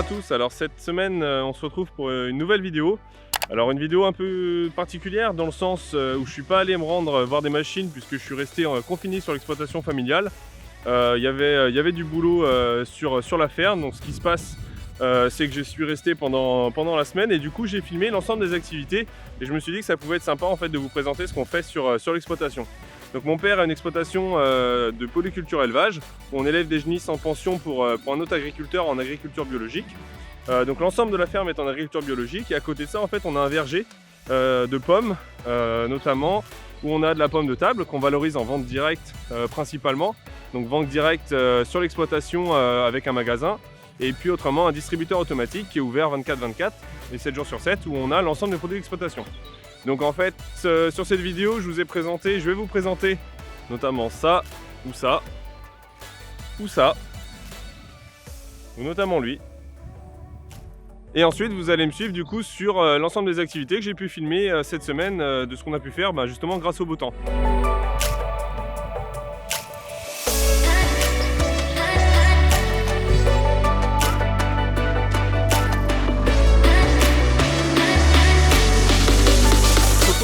tous, alors cette semaine on se retrouve pour une nouvelle vidéo. Alors une vidéo un peu particulière dans le sens où je suis pas allé me rendre voir des machines puisque je suis resté confiné sur l'exploitation familiale. Il y avait du boulot sur la ferme, donc ce qui se passe c'est que je suis resté pendant la semaine et du coup j'ai filmé l'ensemble des activités et je me suis dit que ça pouvait être sympa en fait de vous présenter ce qu'on fait sur l'exploitation. Donc mon père a une exploitation de polyculture élevage où on élève des genisses en pension pour un autre agriculteur en agriculture biologique. Donc l'ensemble de la ferme est en agriculture biologique et à côté de ça en fait on a un verger de pommes notamment où on a de la pomme de table qu'on valorise en vente directe principalement. Donc vente directe sur l'exploitation avec un magasin et puis autrement un distributeur automatique qui est ouvert 24/24 et 7 jours sur 7 où on a l'ensemble des produits d'exploitation. Donc en fait sur cette vidéo je vais vous présenter notamment ça ou ça ou ça ou notamment lui. Et ensuite vous allez me suivre du coup sur l'ensemble des activités que j'ai pu filmer cette semaine de ce qu'on a pu faire justement grâce au beau temps.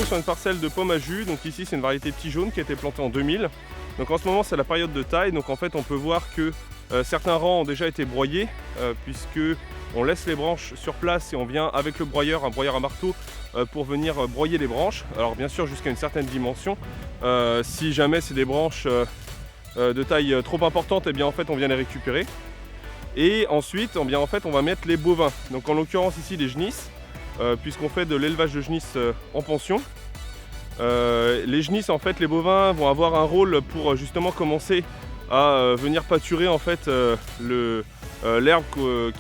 Sur une parcelle de pommes à jus, donc ici c'est une variété petit jaune qui a été plantée en 2000. Donc en ce moment c'est la période de taille, donc en fait on peut voir que certains rangs ont déjà été broyés puisque on laisse les branches sur place et on vient avec le broyeur, un broyeur à marteau pour venir broyer les branches. Alors bien sûr jusqu'à une certaine dimension, si jamais c'est des branches de taille trop importante, et bien en fait on vient les récupérer. Et ensuite on va mettre les bovins, donc en l'occurrence ici les genisses. Puisqu'on fait de l'élevage de genisses en pension. Les genisses, en fait, les bovins vont avoir un rôle pour justement commencer à venir pâturer en fait l'herbe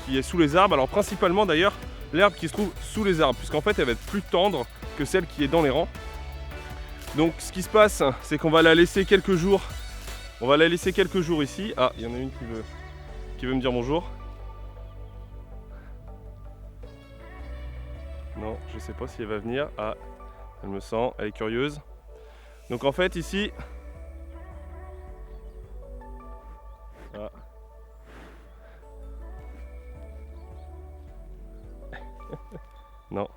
qui est sous les arbres. Alors principalement d'ailleurs l'herbe qui se trouve sous les arbres, puisqu'en fait elle va être plus tendre que celle qui est dans les rangs. Donc ce qui se passe, c'est qu'on va la laisser quelques jours. On va la laisser quelques jours ici. Ah, il y en a une qui veut me dire bonjour. Non, je sais pas si elle va venir. Ah, elle me sent, elle est curieuse. Donc en fait ici... Ah. Non.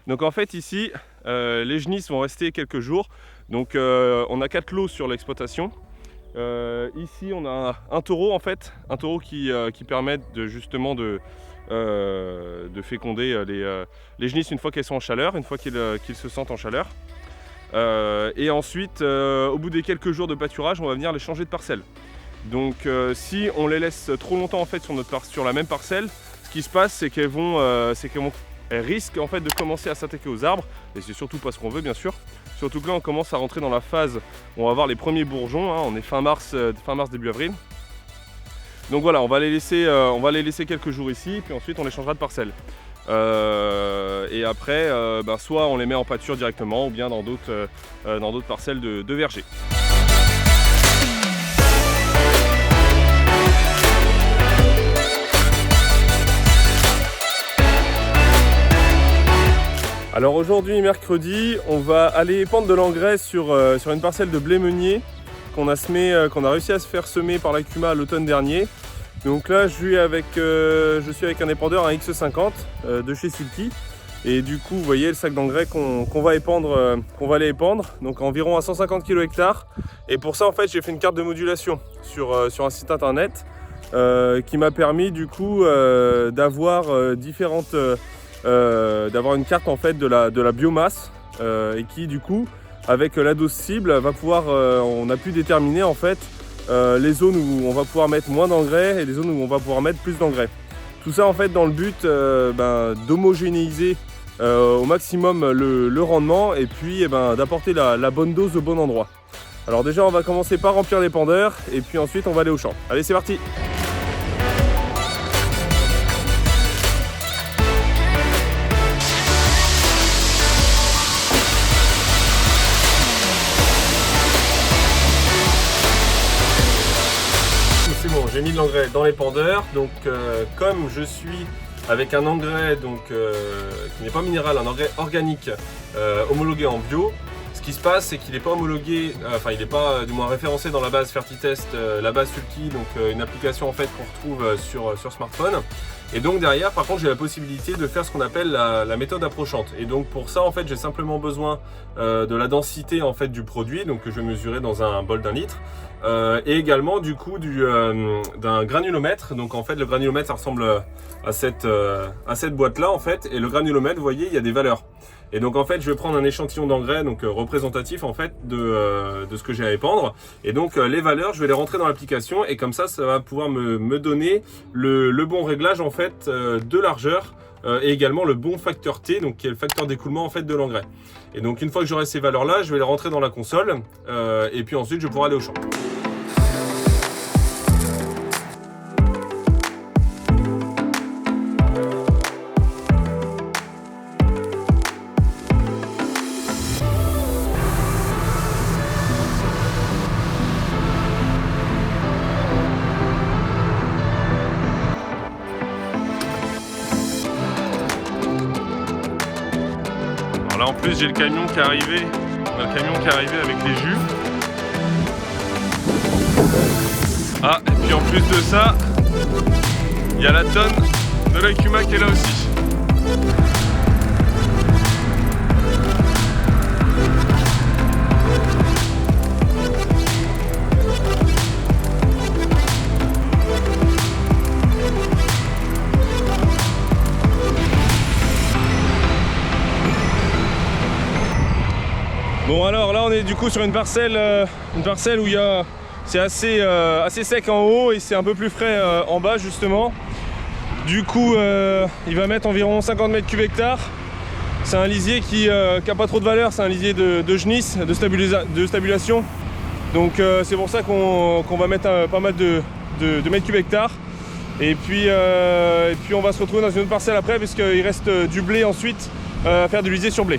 Donc en fait ici, les genisses vont rester quelques jours. Donc on a 4 lots sur l'exploitation. Ici on a un taureau en fait, un taureau qui permet de justement de féconder les genisses une fois qu'elles sont en chaleur, une fois qu'ils se sentent en chaleur. Et ensuite, au bout des quelques jours de pâturage, on va venir les changer de parcelle. Donc si on les laisse trop longtemps en fait sur la même parcelle, ce qui se passe c'est qu'elles risquent en fait de commencer à s'attaquer aux arbres, et c'est surtout pas ce qu'on veut bien sûr. Surtout que là on commence à rentrer dans la phase où on va avoir les premiers bourgeons, hein, on est fin mars début avril. Donc voilà, on va les laisser quelques jours ici, puis ensuite on les changera de parcelle. Et après, soit on les met en pâture directement, ou bien dans d'autres parcelles de verger. Alors aujourd'hui, mercredi, on va aller pendre de l'engrais sur une parcelle de blé meunier qu'on a réussi à se faire semer par l'Acuma l'automne dernier. Donc là je suis avec un épandeur, un X50 de chez Silky. Et du coup vous voyez le sac d'engrais qu'on va aller épandre, donc environ à 150 kg hectare. Et pour ça en fait j'ai fait une carte de modulation sur un site internet qui m'a permis du coup d'avoir une carte en fait de la biomasse et qui du coup avec la dose cible va pouvoir, on a pu déterminer en fait les zones où on va pouvoir mettre moins d'engrais et les zones où on va pouvoir mettre plus d'engrais. Tout ça en fait dans le but d'homogénéiser au maximum le rendement et puis d'apporter la bonne dose au bon endroit. Alors déjà on va commencer par remplir l'épandeur et puis ensuite on va aller au champ. Allez c'est parti! J'ai mis de l'engrais dans l'épandeur, donc comme je suis avec un engrais qui n'est pas minéral, un engrais organique homologué en bio, ce qui se passe c'est qu'il n'est pas homologué, il n'est pas du moins référencé dans la base Fertitest, la base Sulky, donc une application en fait qu'on retrouve sur smartphone. Et donc derrière, par contre, j'ai la possibilité de faire ce qu'on appelle la méthode approchante. Et donc pour ça, en fait, j'ai simplement besoin de la densité en fait du produit, donc que je vais mesurer dans un bol d'1 litre, et également du coup d'un granulomètre. Donc en fait, le granulomètre, ça ressemble à cette boîte-là en fait. Et le granulomètre, vous voyez, il y a des valeurs. Et donc en fait, je vais prendre un échantillon d'engrais donc représentatif en fait de ce que j'ai à épandre. Et donc les valeurs, je vais les rentrer dans l'application et comme ça va pouvoir me donner le bon réglage en fait de largeur et également le bon facteur T, donc qui est le facteur d'écoulement en fait de l'engrais. Et donc une fois que j'aurai ces valeurs-là, je vais les rentrer dans la console et puis ensuite je pourrai aller au champ. Là en plus j'ai le camion qui est arrivé, avec les jus. Ah, et puis en plus de ça, il y a la tonne de l'Akuma qui est là aussi. Bon alors là on est du coup sur une parcelle où c'est assez sec en haut et c'est un peu plus frais en bas justement. Du coup il va mettre environ 50 mètres cubes hectare. C'est un lisier qui a pas trop de valeur, c'est un lisier de genisse, de stabilisation. Donc c'est pour ça qu'on va mettre pas mal de mètres cubes hectare. Et puis on va se retrouver dans une autre parcelle après parce qu'il reste du blé ensuite à faire du lisier sur blé.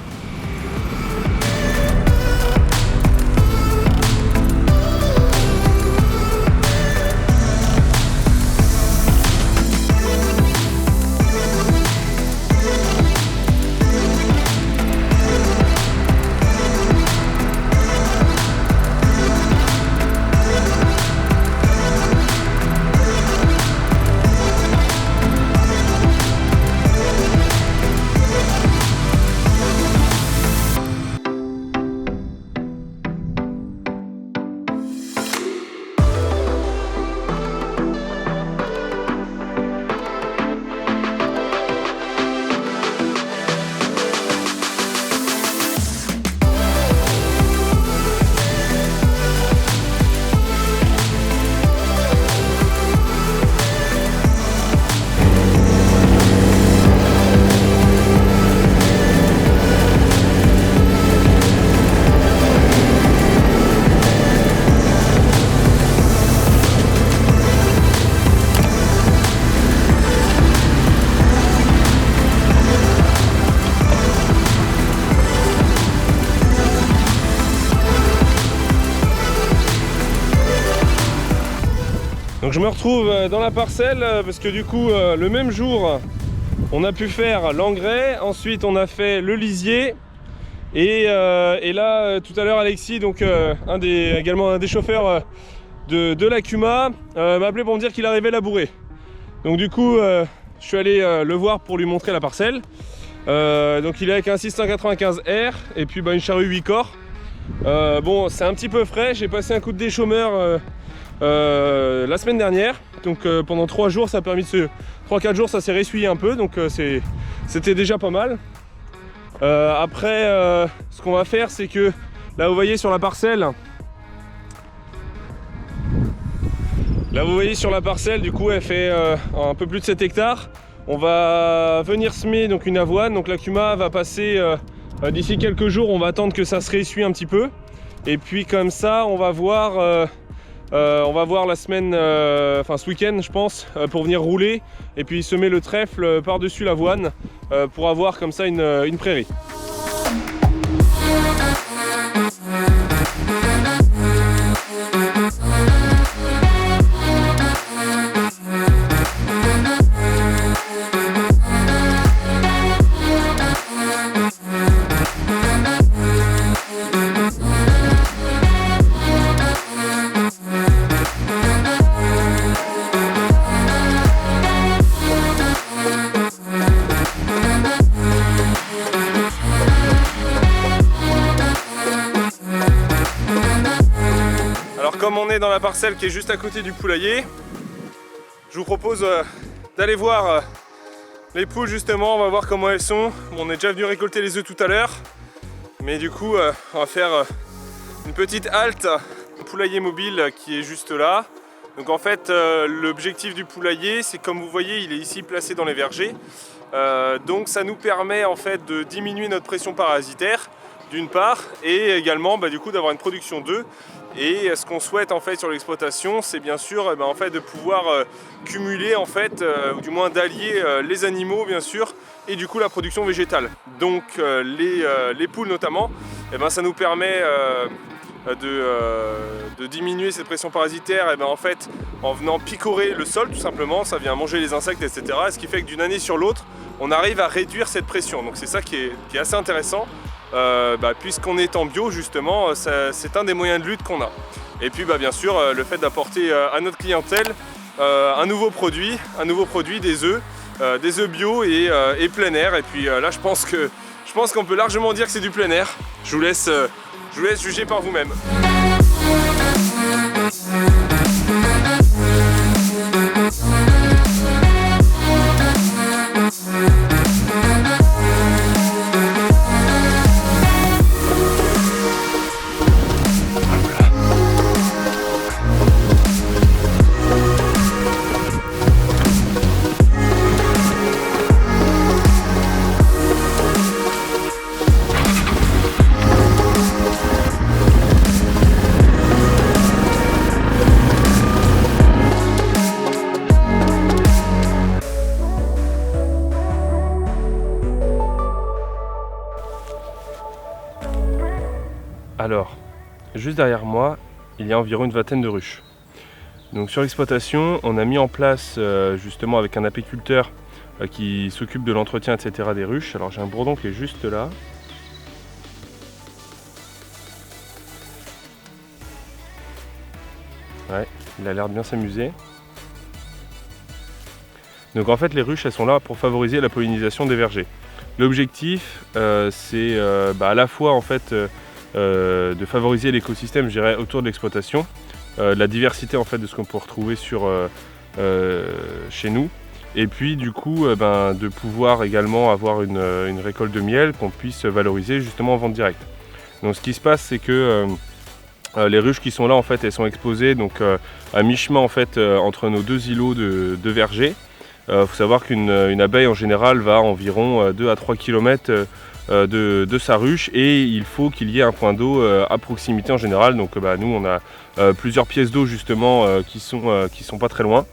Donc je me retrouve dans la parcelle parce que du coup le même jour on a pu faire l'engrais, ensuite on a fait le lisier et là tout à l'heure Alexis, donc également un des chauffeurs de l'Akuma, m'a appelé pour me dire qu'il arrivait labourer. Donc du coup je suis allé le voir pour lui montrer la parcelle. Donc il est avec un 695R et puis une charrue 8 corps. Bon, c'est un petit peu frais, j'ai passé un coup de déchômeur la semaine dernière, donc pendant 3 jours ça a permis de 3-4 jours ça s'est ressuyé un peu, donc c'était déjà pas mal. Après ce qu'on va faire, c'est que là vous voyez sur la parcelle, du coup elle fait un peu plus de 7 hectares. On va venir semer donc une avoine, donc l'Akuma va passer d'ici quelques jours, on va attendre que ça se ressuie un petit peu et puis comme ça on va voir la semaine, ce week-end je pense, pour venir rouler et puis semer le trèfle par-dessus l'avoine pour avoir comme ça une prairie. dans la parcelle qui est juste à côté du poulailler. Je vous propose d'aller voir les poules justement, on va voir comment elles sont. Bon, on est déjà venu récolter les œufs tout à l'heure, mais du coup on va faire une petite halte au poulailler mobile qui est juste là. Donc en fait l'objectif du poulailler, c'est comme vous voyez, il est ici placé dans les vergers. Donc ça nous permet en fait de diminuer notre pression parasitaire d'une part, et également du coup d'avoir une production d'œufs. Et ce qu'on souhaite en fait sur l'exploitation, c'est bien sûr en fait, de pouvoir cumuler en fait, ou du moins d'allier les animaux bien sûr, et du coup la production végétale. Donc les poules notamment, ça nous permet de diminuer cette pression parasitaire en fait, en venant picorer le sol tout simplement, ça vient manger les insectes, etc. Ce qui fait que d'une année sur l'autre, on arrive à réduire cette pression. Donc c'est ça qui est assez intéressant. Puisqu'on est en bio justement, c'est un des moyens de lutte qu'on a. Et puis bien sûr le fait d'apporter à notre clientèle un nouveau produit, des œufs bio et plein air. Et puis là je pense qu'on peut largement dire que c'est du plein air. Je vous laisse juger par vous-même. Alors, juste derrière moi, il y a environ une vingtaine de ruches. Donc sur l'exploitation, on a mis en place justement avec un apiculteur qui s'occupe de l'entretien, etc. des ruches. Alors j'ai un bourdon qui est juste là. Ouais, il a l'air de bien s'amuser. Donc en fait les ruches elles sont là pour favoriser la pollinisation des vergers. L'objectif c'est à la fois en fait de favoriser l'écosystème, je dirais, autour de l'exploitation, la diversité en fait de ce qu'on peut retrouver chez nous, et puis du coup de pouvoir également avoir une récolte de miel qu'on puisse valoriser justement en vente directe. Donc ce qui se passe, c'est que les ruches qui sont là en fait, elles sont exposées donc à mi-chemin en fait entre nos deux îlots de vergers. Faut savoir qu'une abeille en général va environ 2 à 3 km de sa ruche, et il faut qu'il y ait un point d'eau à proximité en général. Donc nous on a plusieurs pièces d'eau justement qui sont pas très loin.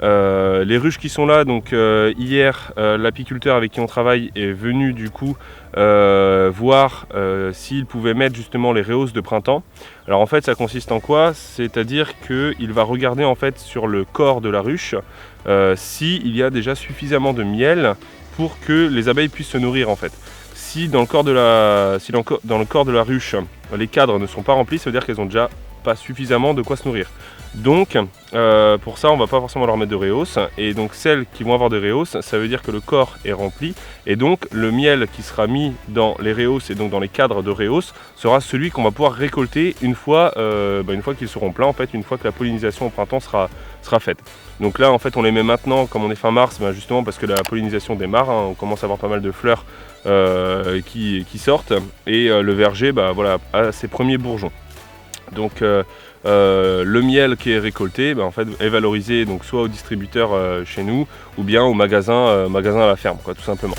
Les ruches qui sont là, donc hier l'apiculteur avec qui on travaille est venu du coup voir s'il pouvait mettre justement les rhéos de printemps. Alors en fait ça consiste en quoi? C'est-à-dire qu'il va regarder en fait sur le corps de la ruche s'il y a déjà suffisamment de miel pour que les abeilles puissent se nourrir en fait. Si dans le corps de la ruche les cadres ne sont pas remplis, ça veut dire qu'elles n'ont déjà pas suffisamment de quoi se nourrir. Donc pour ça on va pas forcément leur mettre de rhéos, et donc celles qui vont avoir de rhéos, ça veut dire que le corps est rempli, et donc le miel qui sera mis dans les rhéos et donc dans les cadres de rhéos sera celui qu'on va pouvoir récolter une fois qu'ils seront pleins, en fait, une fois que la pollinisation au printemps sera faite. Donc là en fait on les met maintenant, comme on est fin mars, justement parce que la pollinisation démarre, on commence à avoir pas mal de fleurs qui sortent, et le verger a ses premiers bourgeons. Donc le miel qui est récolté en fait, est valorisé donc soit au distributeur chez nous, ou bien au magasin à la ferme, tout simplement.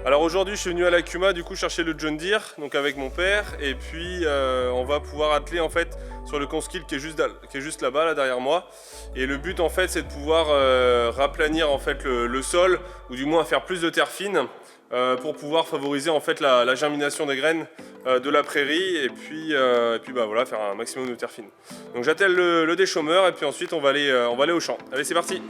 Alors aujourd'hui je suis venu à la Cuma du coup chercher le John Deere, donc avec mon père, et puis on va pouvoir atteler en fait sur le Conskill qui est juste là-bas, là derrière moi. Et le but en fait c'est de pouvoir raplanir en fait le sol, ou du moins faire plus de terre fine pour pouvoir favoriser en fait la germination des graines de la prairie, et puis voilà, faire un maximum de terre fine. Donc j'attelle le déchômeur, et puis ensuite on va aller au champ. Allez, c'est parti.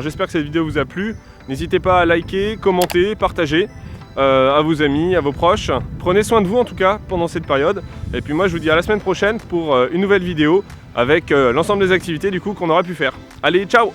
Alors j'espère que cette vidéo vous a plu. N'hésitez pas à liker, commenter, partager à vos amis, à vos proches. Prenez soin de vous en tout cas pendant cette période. Et puis moi je vous dis à la semaine prochaine pour une nouvelle vidéo avec l'ensemble des activités du coup qu'on aura pu faire. Allez, ciao!